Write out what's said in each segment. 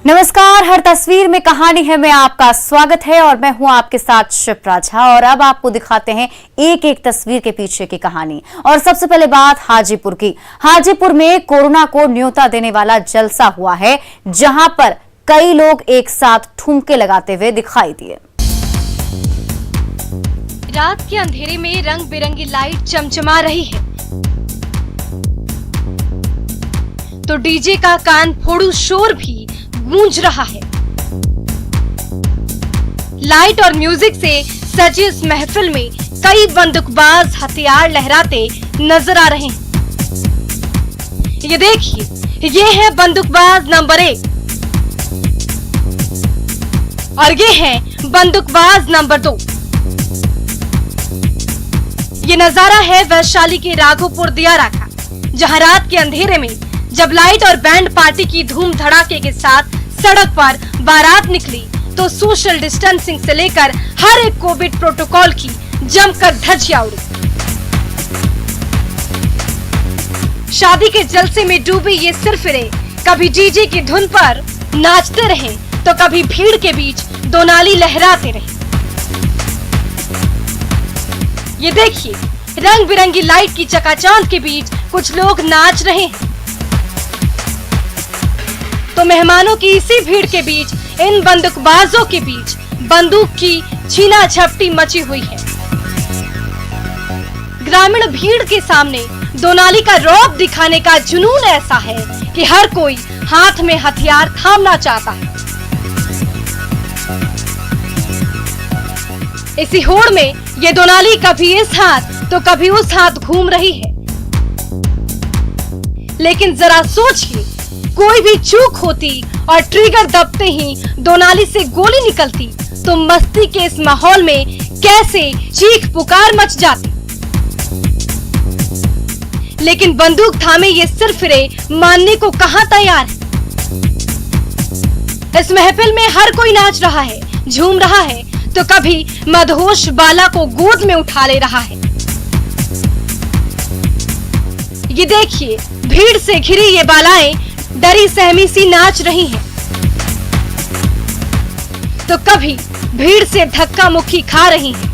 नमस्कार, हर तस्वीर में कहानी है में आपका स्वागत है और मैं हूं आपके साथ शिप्रा झा। और अब आपको दिखाते हैं एक एक तस्वीर के पीछे की कहानी। और सबसे पहले बात हाजीपुर की। हाजीपुर में कोरोना को न्योता देने वाला जलसा हुआ है, जहां पर कई लोग एक साथ ठुमके लगाते हुए दिखाई दिए। रात के अंधेरे में रंग बिरंगी लाइट चमचमा रही है तो डीजे का कान फोड़ू शोर भी गूंज रहा है। लाइट और म्यूजिक से सजी इस महफिल में कई बंदूकबाज हथियार लहराते नजर आ रहे हैं। ये देखिए, ये है बंदूकबाज नंबर 1 और ये है बंदूकबाज नंबर 2। ये नजारा है वैशाली के राघोपुर दियारा का, जहां रात के अंधेरे में जब लाइट और बैंड पार्टी की धूम धड़ाके के साथ सड़क पर बारात निकली तो सोशल डिस्टेंसिंग से लेकर हर एक कोविड प्रोटोकॉल की जमकर धज्जियां उड़ी। शादी के जलसे में डूबे ये सिरफिरे कभी डीजे की धुन पर नाचते रहे तो कभी भीड़ के बीच दोनाली लहराते रहे। ये देखिए, रंग बिरंगी लाइट की चकाचौंध के बीच कुछ लोग नाच रहे हैं तो मेहमानों की इसी भीड़ के बीच इन बंदूकबाजों के बीच बंदूक की छीना झपटी मची हुई है। ग्रामीण भीड़ के सामने दोनाली का रौब दिखाने का जुनून ऐसा है कि हर कोई हाथ में हथियार थामना चाहता है। इसी होड़ में ये दोनाली कभी इस हाथ तो कभी उस हाथ घूम रही है। लेकिन जरा सोचिए, कोई भी चूक होती और ट्रिगर दबते ही दोनाली से गोली निकलती तो मस्ती के इस माहौल में कैसे चीख पुकार मच जाती। लेकिन बंदूक थामे ये सिरफिरे मानने को कहां तैयार है। इस महफिल में हर कोई नाच रहा है, झूम रहा है तो कभी मदहोश बाला को गोद में उठा ले रहा है। ये देखिए, भीड़ से घिरी ये बालाएं डरी सहमी सी नाच रही हैं, तो कभी भीड़ से धक्का मुक्की खा रही हैं।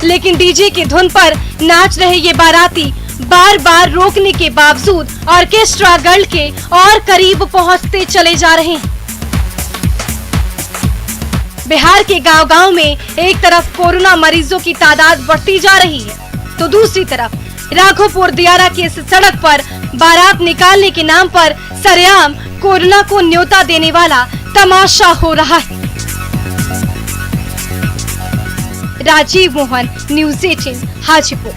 लेकिन डीजे की धुन पर नाच रहे ये बाराती बार बार रोकने के बावजूद ऑर्केस्ट्रा गर्ल के और करीब पहुंचते चले जा रहे हैं। बिहार के गांव-गांव में एक तरफ कोरोना मरीजों की तादाद बढ़ती जा रही है तो दूसरी तरफ राघोपुर दियारा की इस सड़क पर बारात निकालने के नाम पर सरेआम कोरोना को न्योता देने वाला तमाशा हो रहा है। राजीव मोहन, न्यूज़ 18, हाजीपुर।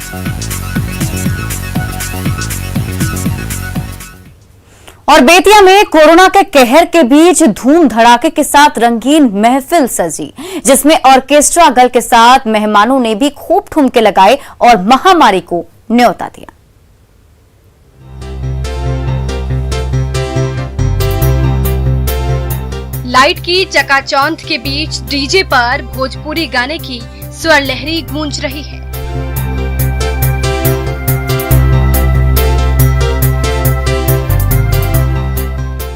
और बेतिया में कोरोना के कहर के बीच धूम धड़ाके के साथ रंगीन महफिल सजी, जिसमें ऑर्केस्ट्रा गर्ल के साथ मेहमानों ने भी खूब ठुमके लगाए और महामारी को न्योता दिया। लाइट की चकाचौंध के बीच डीजे पर भोजपुरी गाने की स्वर लहरी गूंज रही है।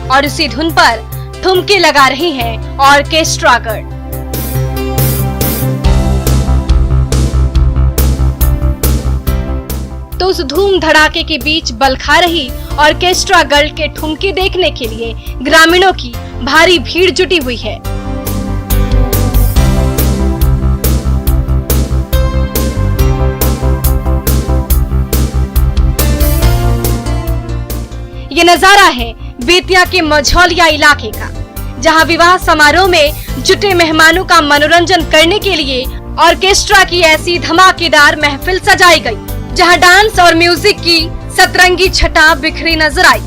और इसी धुन पर ठुमके लगा रही हैं ऑर्केस्ट्रा गर्ल। तो उस धूम धड़ाके के बीच बल खा रही ऑर्केस्ट्रा गर्ल के ठुमके देखने के लिए ग्रामीणों की भारी भीड़ जुटी हुई है। ये नजारा है बेतिया के मझौलिया इलाके का, जहां विवाह समारोह में जुटे मेहमानों का मनोरंजन करने के लिए ऑर्केस्ट्रा की ऐसी धमाकेदार महफिल सजाई गई, जहां डांस और म्यूजिक की सतरंगी छटा बिखरी नजर आई।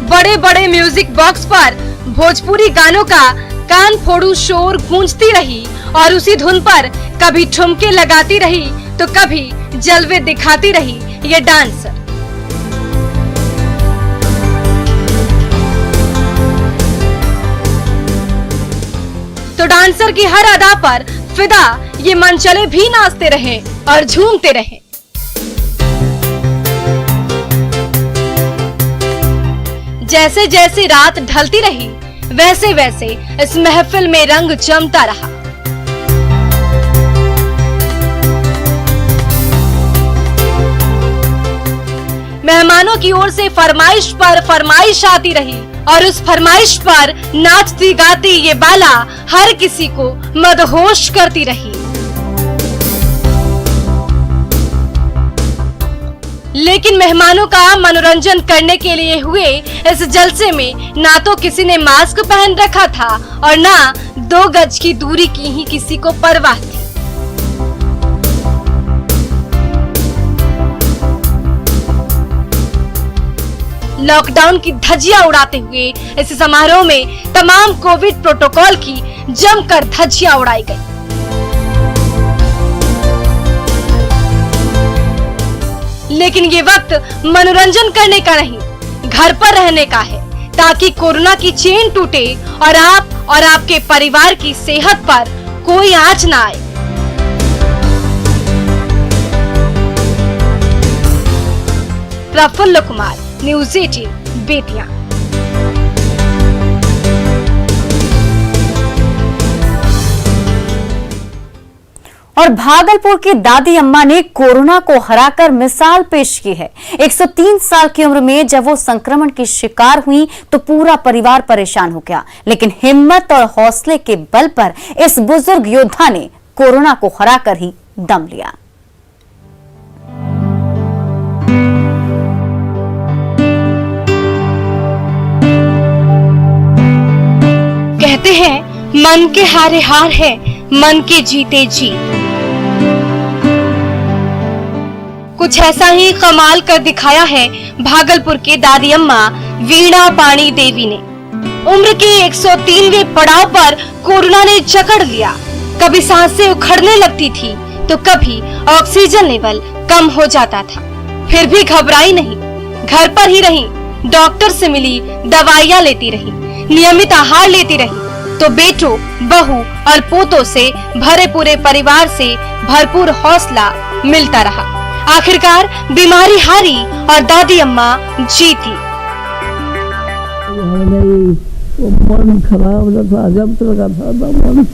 बड़े बड़े म्यूजिक बॉक्स पर भोजपुरी गानों का कान फोड़ू शोर गूंजती रही और उसी धुन पर कभी ठुमके लगाती रही तो कभी जलवे दिखाती रही ये डांसर। तो डांसर की हर अदा पर फिदा ये मनचले भी नाचते रहे और झूमते रहे। जैसे जैसे रात ढलती रही वैसे वैसे इस महफिल में रंग जमता रहा। मेहमानों की ओर से फरमाइश पर फरमाइश आती रही और उस फरमाइश पर नाचती गाती ये बाला हर किसी को मदहोश करती रही। लेकिन मेहमानों का मनोरंजन करने के लिए हुए इस जलसे में ना तो किसी ने मास्क पहन रखा था और ना 2 गज की दूरी की ही किसी को परवाह थी। लॉकडाउन की धज्जियां उड़ाते हुए इस समारोह में तमाम कोविड प्रोटोकॉल की जमकर धज्जियां उड़ाई गई। लेकिन ये वक्त मनोरंजन करने का नहीं, घर पर रहने का है, ताकि कोरोना की चेन टूटे और आप और आपके परिवार की सेहत पर कोई आंच ना आए। प्रफुल्ल कुमार, न्यूज़ 18 बेतिया। और भागलपुर की दादी अम्मा ने कोरोना को हराकर मिसाल पेश की है। 103 साल की उम्र में जब वो संक्रमण की शिकार हुई तो पूरा परिवार परेशान हो गया, लेकिन हिम्मत और हौसले के बल पर इस बुजुर्ग योद्धा ने कोरोना को हराकर ही दम लिया। कहते हैं मन के हारे हार है, मन के जीते जीत। कुछ ऐसा ही कमाल कर दिखाया है भागलपुर के दादी अम्मा वीणा पाणी देवी ने। उम्र के 103वें पड़ाव पर कोरोना ने जकड़ लिया। कभी सांसें उखड़ने लगती थी तो कभी ऑक्सीजन लेवल कम हो जाता था, फिर भी घबराई नहीं, घर पर ही रही, डॉक्टर से मिली, दवाइयाँ लेती रही, नियमित आहार लेती रही, तो बेटों, बहू और पोतों से भरे पूरे परिवार से भरपूर हौसला मिलता रहा। आखिरकार बीमारी हारी और दादी अम्मा जीती। मन खराब था, जब तक लगा था मन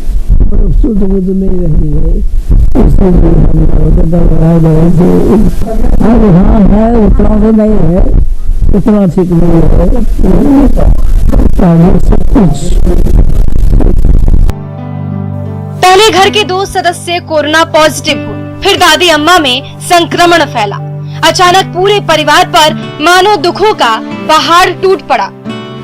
शुद्ध बुद्ध नहीं रही है, हाँ है उतना तो नहीं है, उतना ठीक नहीं है। पहले घर के 2 सदस्य कोरोना पॉजिटिव हुए, फिर दादी अम्मा में संक्रमण फैला। अचानक पूरे परिवार पर मानो दुखों का पहाड़ टूट पड़ा।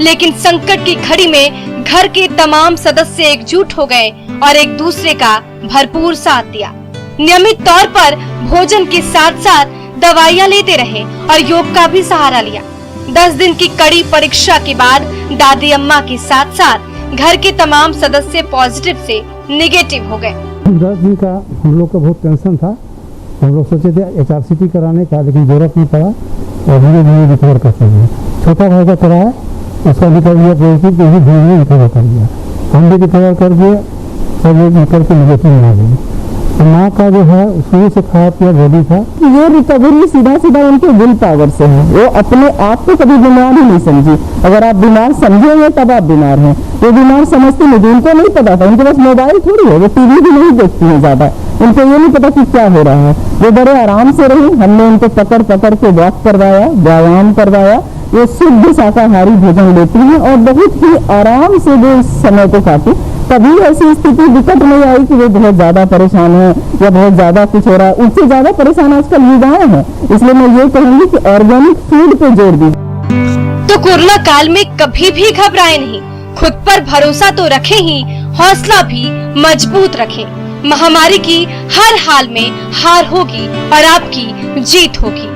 लेकिन संकट की घड़ी में घर के तमाम सदस्य एकजुट हो गए और एक दूसरे का भरपूर साथ दिया। नियमित तौर पर भोजन के साथ साथ दवाइयाँ लेते रहे और योग का भी सहारा लिया। 10 दिन की कड़ी परीक्षा के बाद दादी अम्मा के साथ साथ घर के तमाम सदस्य पॉजिटिव से नेगेटिव हो गए। 10 दिन का हम लोग का बहुत टेंशन था। हम लोग सोचे थे HRCT कराने का, लेकिन जरूरत नहीं पड़ा और धीरे धीरे रिकवर करते हैं। छोटा भाई का कराया, उसका निकल गया पॉजिटिव, तो धीरे धीरे रिकवर कर दिया। हम भी रिकवर कर दिए, सब लोग निकल के नेगेटिव आ गए। माँ का जो है शुरू से खाया पिया बॉडी था। ये रिकवरी सीधा सीधा उनके विल पावर से है। वो अपने आप को कभी बीमार ही नहीं समझी। अगर आप बीमार समझेंगे तब आप बीमार हैं। वो बीमार समझते नहीं, उनको नहीं पता था। उनके पास मोबाइल थोड़ी है, वो टीवी भी नहीं देखती है ज्यादा, उनको ये नहीं पता कि क्या हो रहा है। वो बड़े आराम से रही। हमने उनको पकड़ पकड़ के वॉक करवाया, व्यायाम करवाया। ये शुद्ध शाकाहारी भोजन लेती है और बहुत ही आराम से वो इस समय को काटी। कभी ऐसी स्थिति विकट नहीं आई कि वो बहुत ज्यादा परेशान है या बहुत ज्यादा कुछ हो रहा है। उससे ज्यादा परेशान आजकल युवाएं हैं। इसलिए मैं ये कहूंगी कि ऑर्गेनिक फूड पे जोर दीजिए। तो कोरोना काल में कभी भी घबराए नहीं, खुद पर भरोसा तो रखें ही, हौसला भी मजबूत रखें। महामारी की हर हाल में हार होगी और आपकी जीत होगी।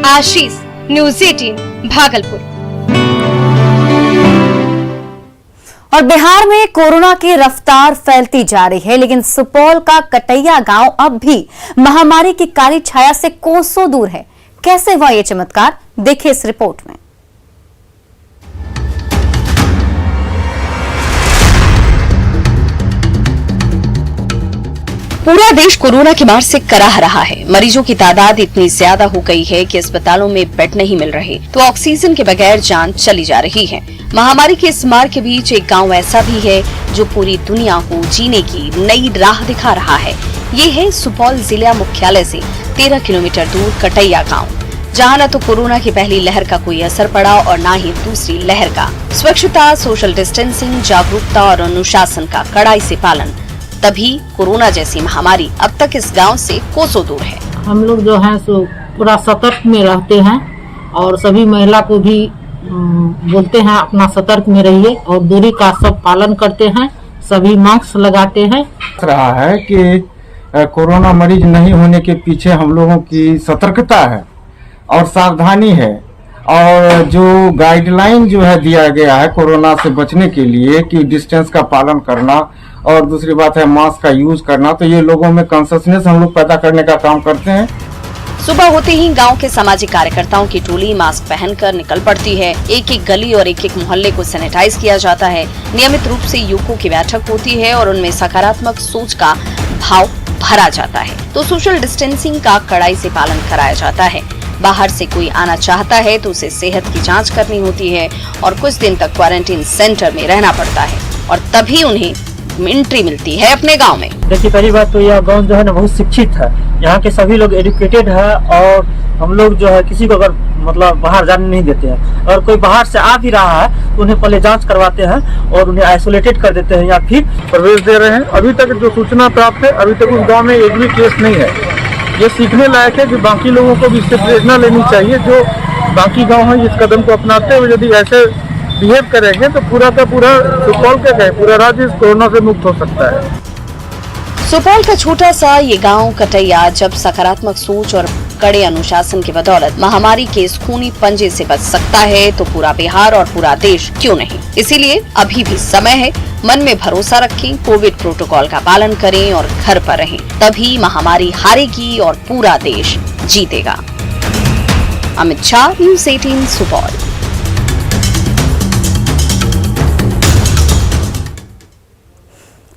आशीष, न्यूज़ 18 भागलपुर। और बिहार में कोरोना की रफ्तार फैलती जा रही है, लेकिन सुपौल का कटैया गांव अब भी महामारी की काली छाया से कोसों दूर है। कैसे हुआ ये चमत्कार, देखिए इस रिपोर्ट में। पूरा देश कोरोना की मार से कराह रहा है। मरीजों की तादाद इतनी ज्यादा हो गई है कि अस्पतालों में बेड नहीं मिल रहे, तो ऑक्सीजन के बगैर जान चली जा रही है। महामारी के इस मार के बीच एक गांव ऐसा भी है जो पूरी दुनिया को जीने की नई राह दिखा रहा है। ये है सुपौल जिला मुख्यालय से 13 किलोमीटर दूर कटैया गाँव, जहाँ न तो कोरोना की पहली लहर का कोई असर पड़ा और न ही दूसरी लहर का। स्वच्छता, सोशल डिस्टेंसिंग, जागरूकता और अनुशासन का कड़ाई से पालन, तभी कोरोना जैसी महामारी अब तक इस गांव से कोसों दूर है। हम लोग जो है सो पूरा सतर्क में रहते हैं और सभी महिला को भी बोलते हैं अपना सतर्क में रहिए और दूरी का सब पालन करते हैं, सभी मास्क लगाते हैं। रहा है कि कोरोना मरीज नहीं होने के पीछे हम लोगों की सतर्कता है और सावधानी है, और जो गाइडलाइन जो है दिया गया है कोरोना से बचने के लिए कि डिस्टेंस का पालन करना और दूसरी बात है मास्क का यूज करना, तो ये लोगों में कॉन्शियसनेस हम लोग पैदा करने का काम करते हैं। सुबह होते ही गांव के सामाजिक कार्यकर्ताओं की टोली मास्क पहनकर निकल पड़ती है। एक एक गली और एक एक मोहल्ले को सैनिटाइज किया जाता है। नियमित रूप से युवकों की बैठक होती है और उनमें सकारात्मक सोच का भाव भरा जाता है। तो सोशल डिस्टेंसिंग का कड़ाई से पालन कराया जाता है। बाहर से कोई आना चाहता है तो उसे सेहत की जांच करनी होती है और कुछ दिन तक क्वारंटीन सेंटर में रहना पड़ता है और तभी उन्हें एंट्री मिलती है अपने गांव में। देखिए, पहली बात तो यह गांव जो है ना बहुत शिक्षित है। यहाँ के सभी लोग एजुकेटेड है और हम लोग जो है किसी को अगर मतलब बाहर जाने नहीं देते हैं। अगर कोई बाहर से आ भी रहा है तो उन्हें पहले जांच करवाते हैं और उन्हें आइसोलेटेड कर देते हैं या फिर प्रवेश दे रहे हैं। अभी तक जो सूचना प्राप्त है, अभी तक उस गाँव में एक भी केस नहीं है। ये सीखने लायक है कि बाकी लोगों को भी इससे प्रेरणा लेनी चाहिए। जो बाकी गाँव है इस कदम को अपनाते हुए यदि ऐसे बिहेव करेंगे तो पूरा का पूरा सुपौल के पूरा राज्य कोरोना से मुक्त हो सकता है। सुपौल का छोटा सा ये गांव कटैया जब सकारात्मक सोच और कड़े अनुशासन की बदौलत महामारी के इस खूनी पंजे से बच सकता है तो पूरा बिहार और पूरा देश क्यों नहीं। इसीलिए अभी भी समय है, मन में भरोसा रखें, कोविड प्रोटोकॉल का पालन करें और घर पर रहें, तभी महामारी हारेगी और पूरा देश जीतेगा। अमित शाह, न्यूज़ 18 सुपौल।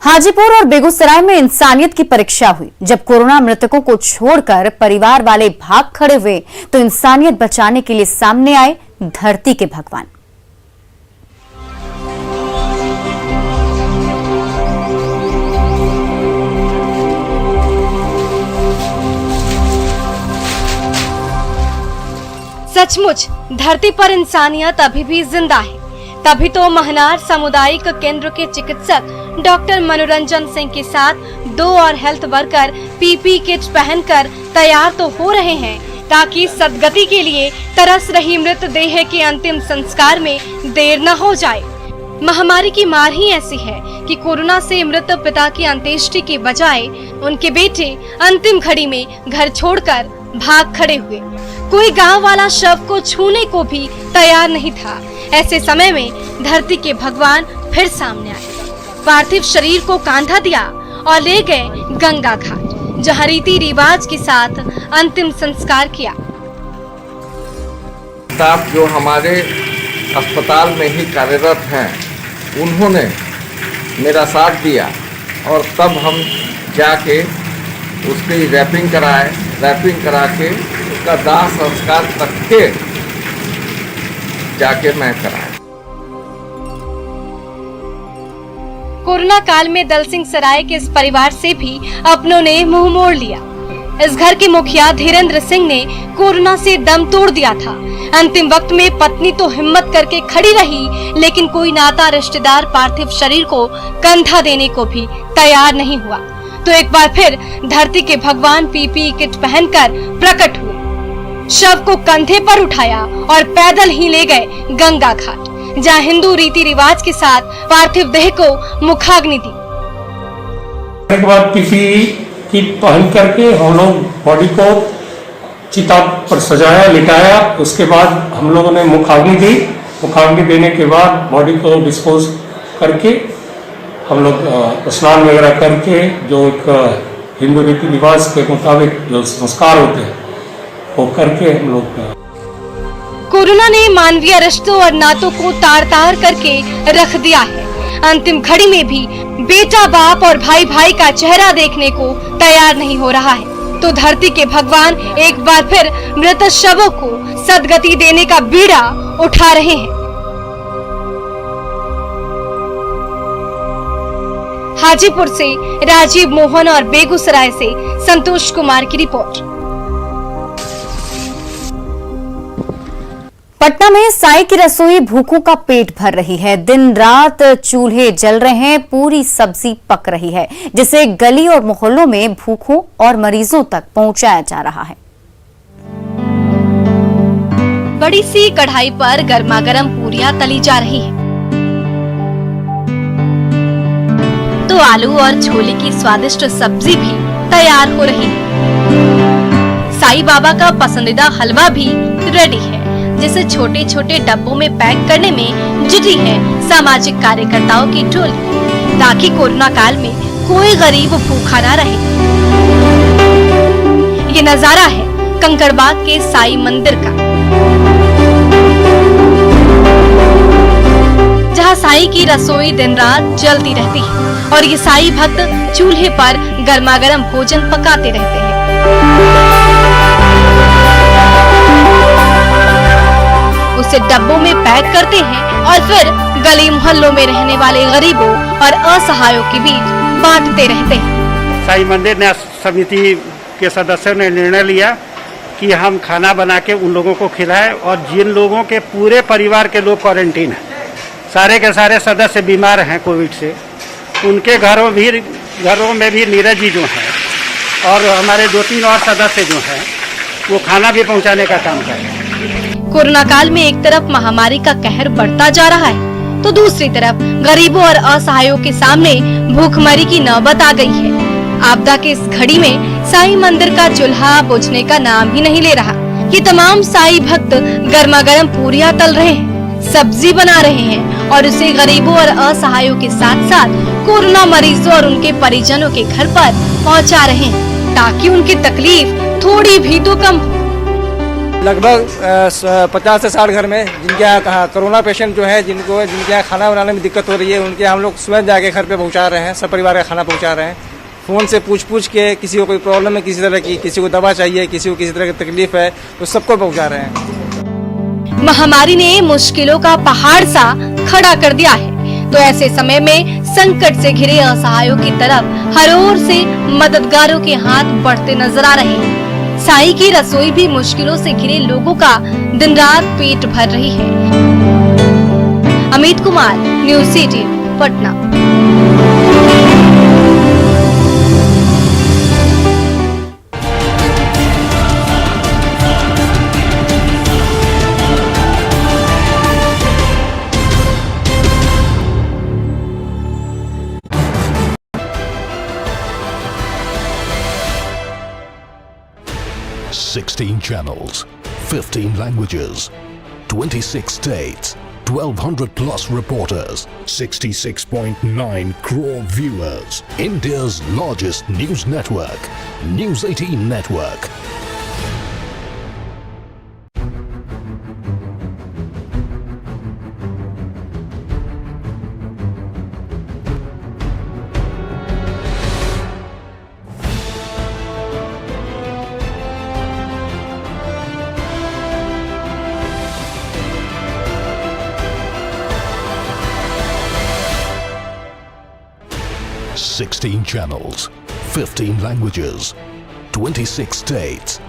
हाजीपुर और बेगूसराय में इंसानियत की परीक्षा हुई। जब कोरोना मृतकों को छोड़कर परिवार वाले भाग खड़े हुए तो इंसानियत बचाने के लिए सामने आए धरती के भगवान। सचमुच धरती पर इंसानियत अभी भी जिंदा है। तभी तो महनार सामुदायिक केंद्र के चिकित्सक डॉक्टर मनोरंजन सिंह के साथ 2 और हेल्थ वर्कर पीपी किट पहनकर तैयार तो हो रहे हैं ताकि सदगति के लिए तरस रही मृतदेह के अंतिम संस्कार में देर न हो जाए। महामारी की मार ही ऐसी है कि कोरोना से मृत पिता की अंत्येष्टि के बजाय उनके बेटे अंतिम घड़ी में घर छोड़कर भाग खड़े हुए। कोई गांव वाला शव को छूने को भी तैयार नहीं था। ऐसे समय में धरती के भगवान फिर सामने आए, पार्थिव शरीर को कांधा दिया और ले गए गंगा घाट, जहां रीति रिवाज के साथ अंतिम संस्कार किया। स्टाफ जो हमारे अस्पताल में ही कार्यरत हैं, उन्होंने मेरा साथ दिया और तब हम जाके उसकी रैपिंग कराए। रैपिंग करा के उसका दाह संस्कार तक के जाके मैं कराया। कोरोना काल में दल सिंह सराय के इस परिवार से भी अपनों ने मुंह मोड़ लिया। इस घर के मुखिया धीरेन्द्र सिंह ने कोरोना से दम तोड़ दिया था। अंतिम वक्त में पत्नी तो हिम्मत करके खड़ी रही, लेकिन कोई नाता रिश्तेदार पार्थिव शरीर को कंधा देने को भी तैयार नहीं हुआ। तो एक बार फिर धरती के भगवान पीपी किट पहनकर प्रकट हुए, शव को कंधे पर उठाया और पैदल ही ले गए गंगा घाट, जहां हिंदू रीति रिवाज के साथ पार्थिव देह को मुखाग्नि दी। एक बार पीपी किट पहन करके हम लोग बॉडी को चिता पर सजाया, लिटाया। उसके बाद हम लोगों ने मुखाग्नि दी। मुखाग्नि देने के बाद बॉडी को डिस्पोज करके हम लोग स्नान वगैरह करके जो एक हिंदू रीति रिवाज के मुताबिक जो संस्कार होते हैं वो करके हम लोग। कोरोना ने मानवीय रिश्तों और नातों को तार तार करके रख दिया है। अंतिम घड़ी में भी बेटा बाप और भाई भाई का चेहरा देखने को तैयार नहीं हो रहा है, तो धरती के भगवान एक बार फिर मृत शवों को सदगति देने का बीड़ा उठा रहे हैं। हाजीपुर से राजीव मोहन और बेगूसराय से संतोष कुमार की रिपोर्ट। पटना में साई की रसोई भूखों का पेट भर रही है। दिन रात चूल्हे जल रहे हैं, पूरी सब्जी पक रही है, जिसे गली और मोहल्लों में भूखों और मरीजों तक पहुंचाया जा रहा है। बड़ी सी कढ़ाई पर गर्मागर्म पूरियां तली जा रही है, तो आलू और छोले की स्वादिष्ट सब्जी भी तैयार हो रही है। साईं बाबा का पसंदीदा हलवा भी रेडी है, जिसे छोटे छोटे डब्बों में पैक करने में जुटी है सामाजिक कार्यकर्ताओं की टोली, ताकि कोरोना काल में कोई गरीब भूखा न रहे। ये नजारा है कंकड़बाग के साईं मंदिर का, जहां साईं की रसोई दिन रात जलती रहती है और ये साईं भक्त चूल्हे पर गर्मागर्म भोजन पकाते रहते हैं। उसे डब्बों में पैक करते हैं और फिर गली मोहल्लों में रहने वाले गरीबों और असहायों के बीच बांटते रहते हैं। साईं मंदिर न्यास समिति के सदस्यों ने निर्णय लिया कि हम खाना बना के उन लोगों को खिलाएं, और जिन लोगों के पूरे परिवार के लोग क्वारंटीन हैं, सारे के सारे सदस्य बीमार हैं कोविड से, उनके घरों में भी नीरज जी जो हैं और हमारे 2-3 और सदस्य जो हैं वो खाना भी पहुंचाने का काम कर रहे हैं। कोरोना काल में एक तरफ महामारी का कहर बढ़ता जा रहा है, तो दूसरी तरफ गरीबों और असहायों के सामने भूखमरी की नौबत आ गई है। आपदा के इस घड़ी में साईं मंदिर का चूल्हा बुझने का नाम ही नहीं ले रहा। ये तमाम साईं भक्त गर्मागर्म पूरियां तल रहे हैं, सब्जी बना रहे हैं और उसे गरीबों और असहायों के साथ साथ कोरोना मरीजों और उनके परिजनों के घर पर पहुंचा रहे हैं, ताकि उनकी तकलीफ थोड़ी भी तो कम हो। लगभग 50 से 60 घर में जिनके यहाँ कोरोना पेशेंट जो है, जिनके यहाँ खाना बनाने में दिक्कत हो रही है, उनके हम लोग स्वयं जाके घर पे पहुँचा रहे हैं, सब परिवार का खाना पहुँचा रहे हैं। फ़ोन से पूछ के किसी को कोई प्रॉब्लम है, किसी तरह की, किसी को दवा चाहिए, किसी को किसी तरह की तकलीफ है, तो सबको पहुँचा रहे हैं। महामारी ने मुश्किलों का पहाड़ सा खड़ा कर दिया है, तो ऐसे समय में संकट से घिरे असहायों की तरफ हर ओर से मददगारों के हाथ बढ़ते नजर आ रहे हैं। साईं की रसोई भी मुश्किलों से घिरे लोगों का दिन रात पेट भर रही है। Amit Kumar, news 18 Patna. Sixteen channels, 15 languages, 26 states, 1,200 plus reporters, 66.9 crore viewers. India's largest news network, News 18 Network. Sixteen channels, 15 languages, 26 states,